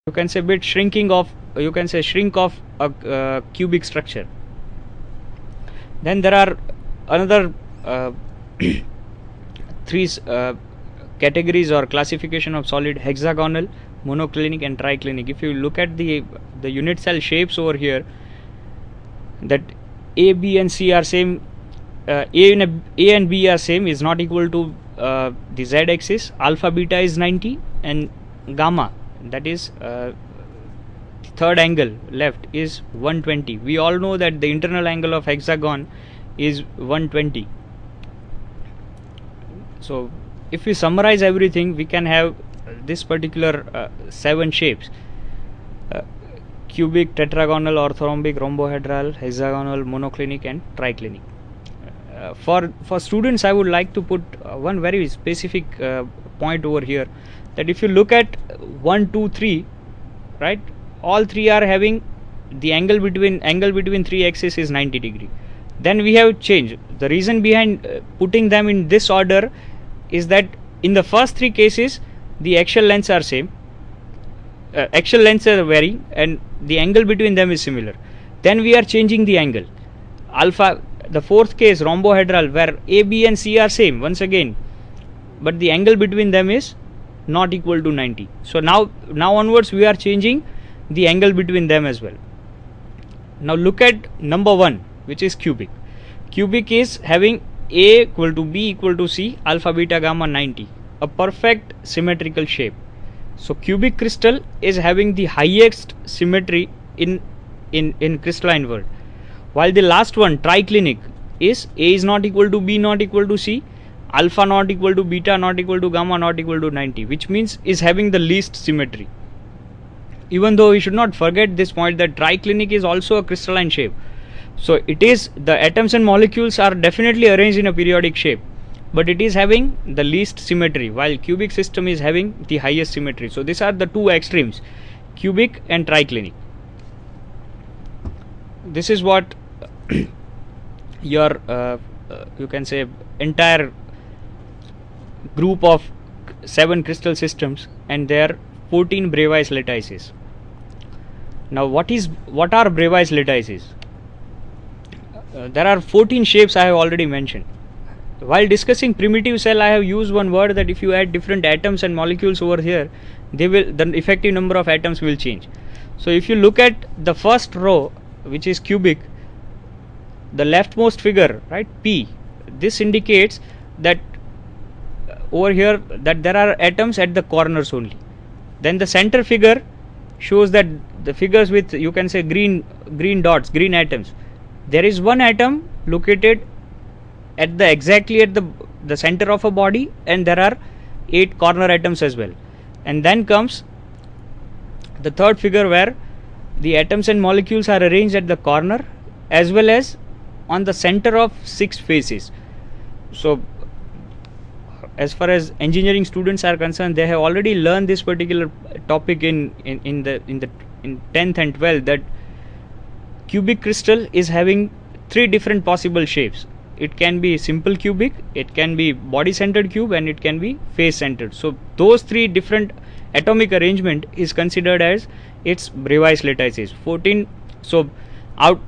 you can say bit shrinking of, you can say shrink of a cubic structure. Then there are another three categories or classification of solid: hexagonal, monoclinic and triclinic. If you look at the unit cell shapes over here, that A, B and C are same, A and B are same, is not equal to the Z axis. Alpha beta is 90 and gamma, that is third angle left, is 120. We all know that the internal angle of hexagon is 120. So if we summarize everything, we can have this particular 7 shapes: cubic, tetragonal, orthorhombic, rhombohedral, hexagonal, monoclinic and triclinic. For students, I would like to put one very specific point over here, that if you look at 1, 2, 3, right, all three are having the angle between 3 axes is 90 degree. Then we have changed. The reason behind putting them in this order is that in the first 3 cases the axial lengths are same, axial lengths are varying and the angle between them is similar. Then we are changing the angle. Alpha, the fourth case, rhombohedral, where A, B and C are same once again, but the angle between them is not equal to 90. So now onwards we are changing the angle between them as well. Now look at number 1, which is cubic. Cubic is having A equal to B equal to C, alpha beta gamma 90, a perfect symmetrical shape. So cubic crystal is having the highest symmetry in crystalline world, while the last one, triclinic, is A is not equal to B not equal to C, alpha not equal to beta not equal to gamma not equal to 90, which means is having the least symmetry. Even though we should not forget this point, that triclinic is also a crystalline shape. So it is, the atoms and molecules are definitely arranged in a periodic shape, but it is having the least symmetry, while cubic system is having the highest symmetry. So these are the two extremes, cubic and triclinic. This is what your you can say entire group of 7 crystal systems and their 14 Bravais lattices. Now what are Bravais lattices? There are 14 shapes I have already mentioned. While discussing primitive cell, I have used one word, that if you add different atoms and molecules over here, the effective number of atoms will change. So if you look at the first row, which is cubic, the leftmost figure, right, P, this indicates that over here that there are atoms at the corners only. Then the center figure shows that the figures with, you can say, green dots, green atoms. There is one atom located at exactly at the center of a body, and there are 8 corner atoms as well. And then comes the third figure, where the atoms and molecules are arranged at the corner as well as on the center of 6 faces. So as far as engineering students are concerned, they have already learned this particular topic in 10th and 12th, that cubic crystal is having 3 different possible shapes. It can be simple cubic, it can be body centered cube, and it can be face centered. So those 3 different atomic arrangement is considered as its Bravais lattices. 14. So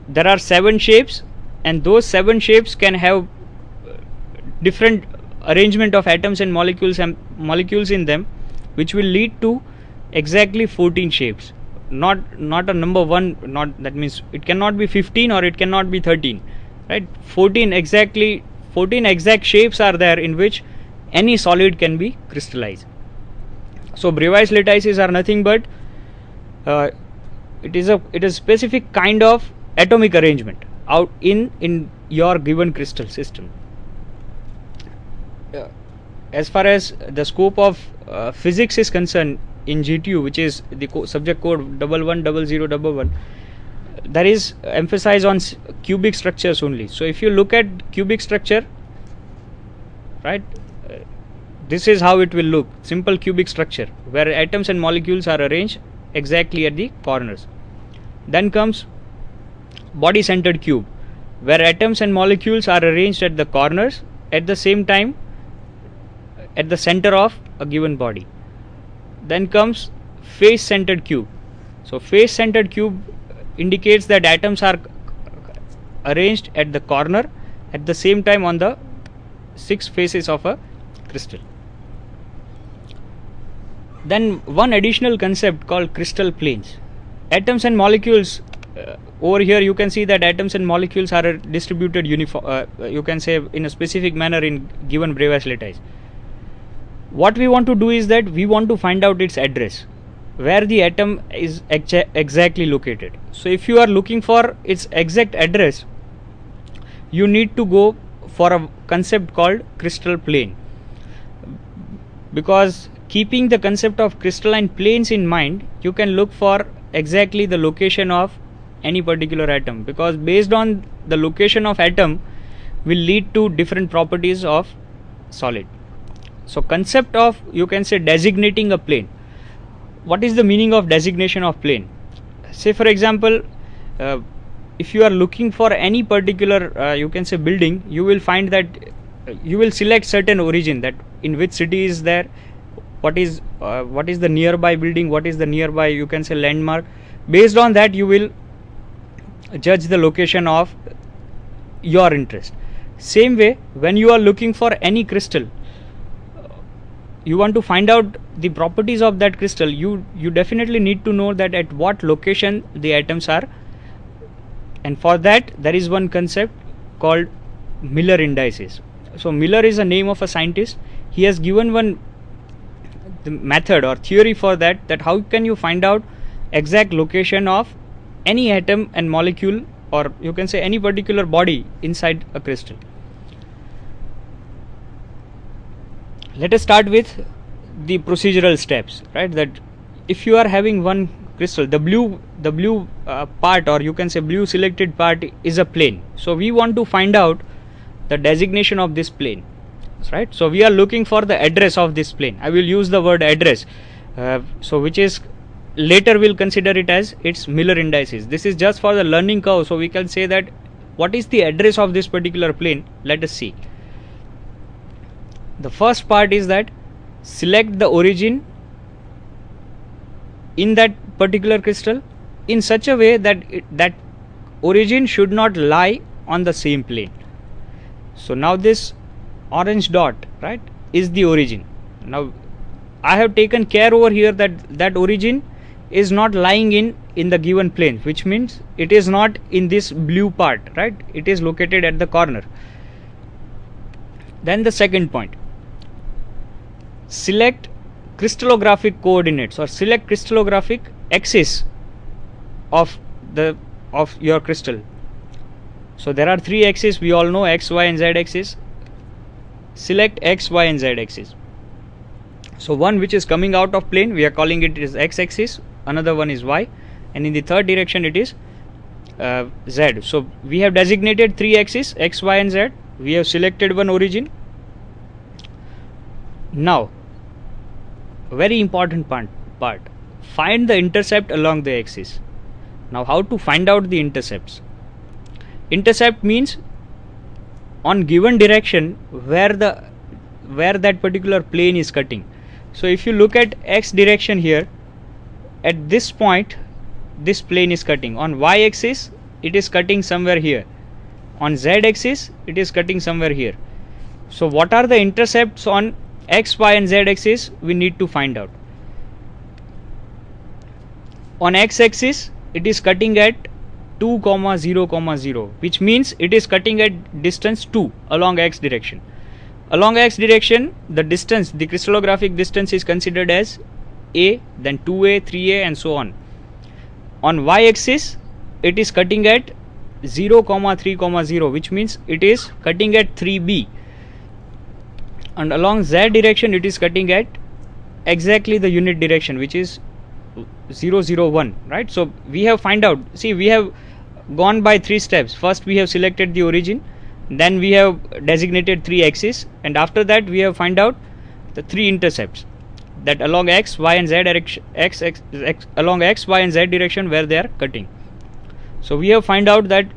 there are 7 shapes, and those 7 shapes can have different arrangement of atoms and molecules in them, which will lead to exactly 14 shapes. Not a number 1, not, that means it cannot be 15 or it cannot be 13, right? 14 exact shapes are there in which any solid can be crystallized. So Bravais lattices are nothing but it is a specific kind of atomic arrangement out in your given crystal system. As far as the scope of physics is concerned, in GTU, which is the subject code 110011, there is emphasis on cubic structures only. So if you look at cubic structure, right, this is how it will look: simple cubic structure where atoms and molecules are arranged exactly at the corners. Then comes body centered cube, where atoms and molecules are arranged at the corners at the same time at the center of a given body. Then comes face centered cube. So face centered cube indicates that atoms are arranged at the corner at the same time on the 6 faces of a crystal. Then one additional concept called crystal planes. Atoms and molecules, over here you can see that atoms and molecules are distributed uniform, you can say in a specific manner in given Bravais lattice. What we want to do is that we want to find out its address, where the atom is exactly located. So if you are looking for its exact address, you need to go for a concept called crystal plane, because keeping the concept of crystalline planes in mind, you can look for exactly the location of any particular atom, because based on the location of atom will lead to different properties of solid. So concept of, you can say, designating a plane. What is the meaning of designation of plane? Say for example, if you are looking for any particular you can say building, you will find that you will select certain origin, that in which city is there, what is the nearby building, what is the nearby, you can say, landmark. Based on that you will judge the location of your interest. Same way, when you are looking for any crystal, you want to find out the properties of that crystal, you definitely need to know that at what location the atoms are, and for that there is one concept called Miller indices. So Miller is a name of a scientist. He has given one the method or theory for that, that how can you find out exact location of any atom and molecule, or you can say any particular body inside a crystal. Let us start with the procedural steps, right? That if you are having one crystal, the blue part, or you can say blue selected part, is a plane. So we want to find out the designation of this plane, right? So we are looking for the address of this plane. I will use the word address, so which is later we'll consider it as its Miller indices. This is just for the learning curve, so we can say that what is the address of this particular plane. Let us see. The first part is that select the origin in that particular crystal in such a way that that origin should not lie on the same plane. So now this orange dot, right, is the origin. Now I have taken care over here that that origin is not lying in the given plane, which means it is not in this blue part, right? It is located at the corner. Then the second point, select crystallographic coordinates, or select crystallographic axis of your crystal. So there are 3 axes, we all know, x, y and z axis. Select x, y and z axis. So one which is coming out of plane, we are calling it is x axis, another one is y, and in the third direction it is z. So we have designated 3 axes, x, y and z. We have selected one origin. Now very important part, find the intercept along the axis. Now how to find out the intercepts? Intercept means on given direction where that particular plane is cutting. So if you look at x direction here, at this point this plane is cutting. On y axis it is cutting somewhere here, on z axis it is cutting somewhere here. So what are the intercepts on x, y and z axis? We need to find out. On x axis it is cutting at 2, 0, 0, which means it is cutting at distance 2 along x direction. Along x direction, the distance, the crystallographic distance, is considered as a, then 2a, 3a and so on. On y axis it is cutting at 0, 3, 0, which means it is cutting at 3b. And along z direction it is cutting at exactly the unit direction, which is 0, 0, 1, right? So we have find out, see, we have gone by 3 steps. First we have selected the origin, then we have designated 3 axes, and after that we have find out the 3 intercepts, that along x, y and z direction, along x, y and z direction where they are cutting. So we have find out that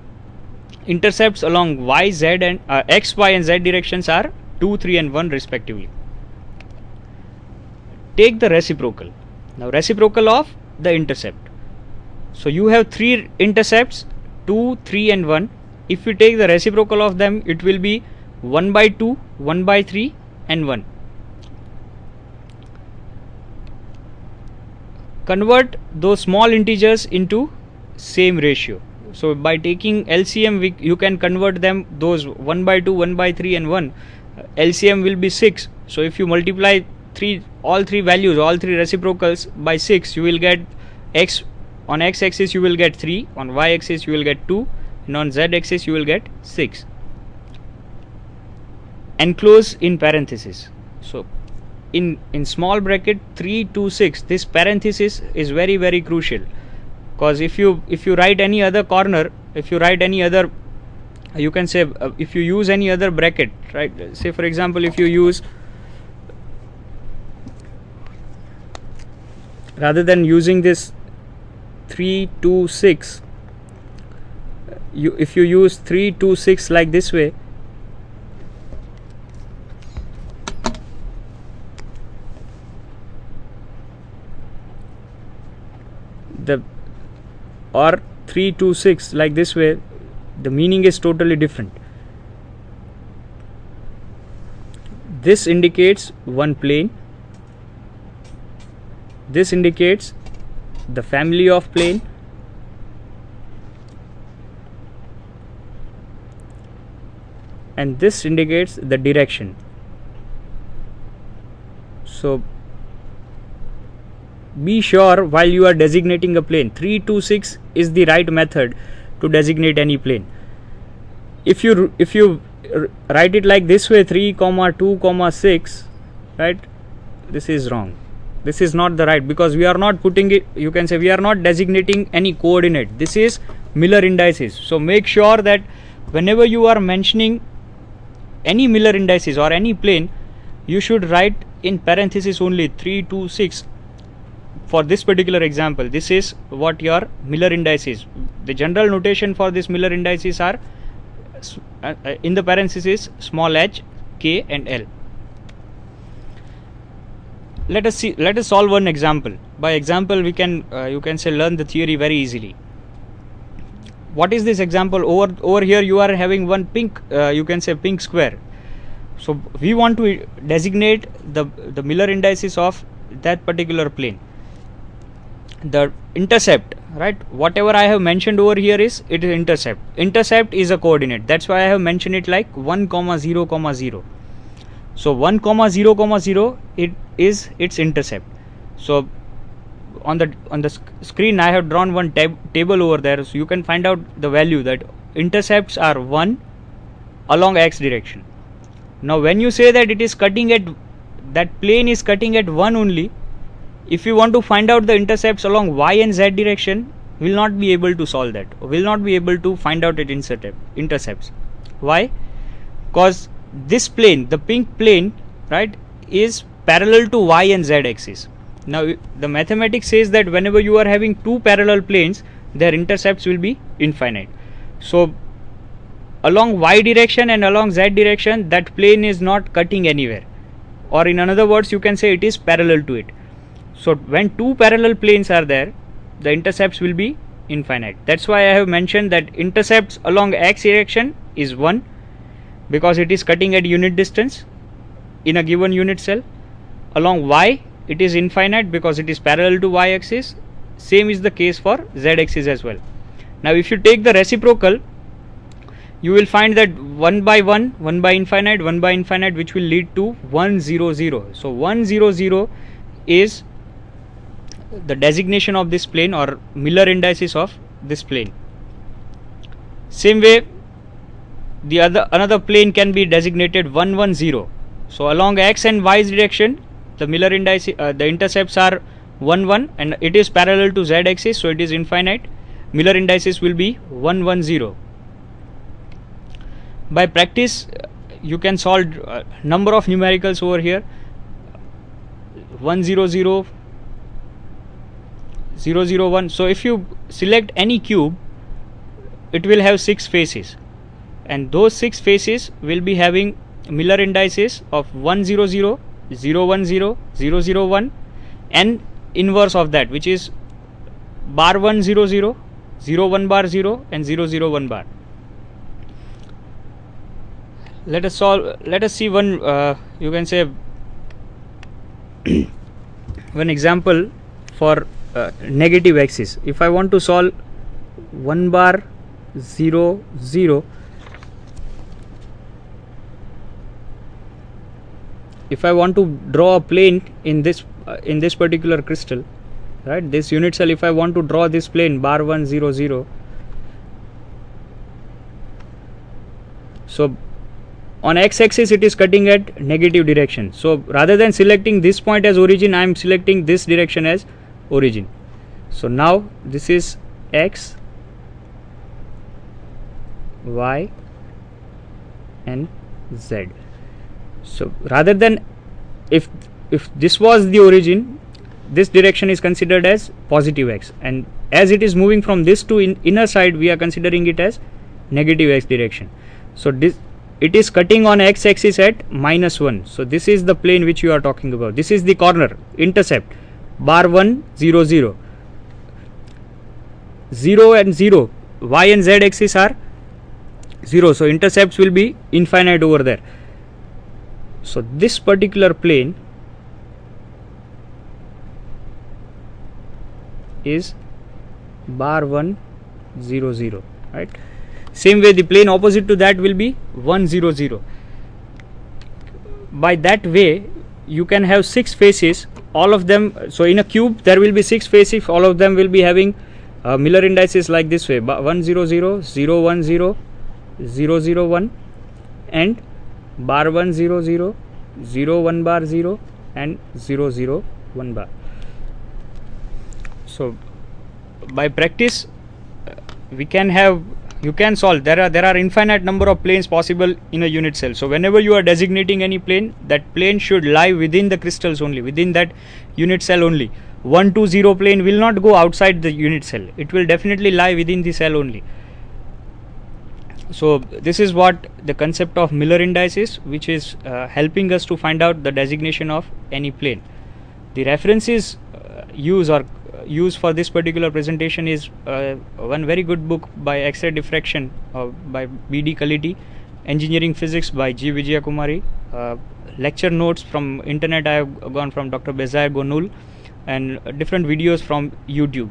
intercepts along y, z and x, y and z directions are 2, 3 and 1 respectively. Take the reciprocal. Now reciprocal of the intercept. So you have 3 intercepts, 2, 3 and 1. If you take the reciprocal of them, it will be 1 by 2, 1 by 3 and 1. Convert those small integers into same ratio. So by taking LCM, you can convert them, those 1 by 2, 1 by 3 and 1. LCM will be 6. So if you multiply all three values, all 3 reciprocals by 6, you will get x. On x axis you will get 3, on y axis you will get 2, and on z axis you will get 6. Enclose in parenthesis. So in small bracket 3, 2, 6, this parenthesis is very, very crucial, because if you write any other corner, if you write any other, you can say if you use any other bracket, right, say for example if you use, rather than using this 3, 2, 6, if you use 3, 2, 6 like this way, or 3, 2, 6 like this way, the meaning is totally different. This indicates one plane, this indicates the family of plane, and this indicates the direction. So be sure while you are designating a plane, 3, 2, 6 is the right method to designate any plane. If you write it like this way, 3, 2, 6, right, this is wrong. This is not the right, because we are not putting it, you can say we are not designating any coordinate. This is Miller indices. So make sure that whenever you are mentioning any Miller indices or any plane, you should write in parenthesis only 3, 2, 6. For this particular example, this is what your Miller indices. The general notation for this Miller indices are in the parenthesis small h, k and l. Let us solve one example. By example we can you can say learn the theory very easily. What is this example? Over here you are having one pink, you can say pink square. So we want to designate the Miller indices of that particular plane. The intercept, right, whatever I have mentioned over here is intercept. Intercept is a coordinate, that's why I have mentioned it like 1, 0, 0. So 1, 0, 0 it is its intercept. So on the screen I have drawn one table over there, so you can find out the value that intercepts are 1 along x direction. Now when you say that it is cutting at, that plane is cutting at 1 only, if you want to find out the intercepts along y and z direction, we will not be able to solve that, or will not be able to find out its intercepts. Why? Because this plane, the pink plane, right, is parallel to y and z axis. Now the mathematics says that whenever you are having two parallel planes, their intercepts will be infinite. So along y direction and along z direction, that plane is not cutting anywhere, or in another words you can say it is parallel to it. So when two parallel planes are there, the intercepts will be infinite. That's why I have mentioned that intercepts along x direction is 1, because it is cutting at unit distance in a given unit cell. Along y it is infinite because it is parallel to y axis. Same is the case for z axis as well. Now if you take the reciprocal, you will find that 1 by 1, 1 by infinite, 1 by infinite, which will lead to 1, 0, 0. So 1, 0, 0 is the designation of this plane or Miller indices of this plane. Same way the another plane can be designated 1, 1, 0. So along x and y direction, the Miller indices, the intercepts are 1, 1, and it is parallel to z axis, so it is infinite. Miller indices will be 1, 1, 0. By practice you can solve number of numericals over here. 1, 0, 0, 0, 0, 1. So if you select any cube, it will have 6 faces, and those 6 faces will be having Miller indices of 1, 0, 0, 0, 1, 0, 0, 0, 1, and inverse of that, which is bar 1 0 0, 0 1 bar 0 and 0 0 1 bar. Let us see one you can say one example for negative axis. If I want to solve 1 bar 0 0, if I want to draw a plane in this particular crystal, right, this unit cell, if I want to draw this plane bar 1 0 0, so on x-axis it is cutting at negative direction. So rather than selecting this point as origin, I am selecting this direction as origin. So now this is x, y and z. So rather than, if this was the origin, this direction is considered as positive x, and as it is moving from this to inner side, we are considering it as negative x direction. So this, it is cutting on x axis at -1. So this is the plane which you are talking about. This is the corner intercept bar 1 0 0, 0 and 0, y and z axis are 0, so intercepts will be infinite over there. So this particular plane is bar 1 0 0, right? Same way the plane opposite to that will be 1 0 0. By that way you can have 6 faces, all of them. So in a cube there will be 6 faces, all of them will be having Miller indices like this way: 1 0 0, 0 1 0, 0 0 1 and bar 1 0 0, 0 1 bar 0 and 0 0 1 bar. So by practice we can have, you can solve, there are infinite number of planes possible in a unit cell. So whenever you are designating any plane, that plane should lie within the crystals only, within that unit cell only. 1 2 0 plane will not go outside the unit cell, it will definitely lie within the cell only. So this is what the concept of Miller indices, which is helping us to find out the designation of any plane. The references used for this particular presentation is one very good book by X-ray diffraction by B.D. Kaliti, Engineering Physics by G. Vijayakumari, lecture notes from internet I have gone from Dr. Bezair Gonul, and different videos from YouTube.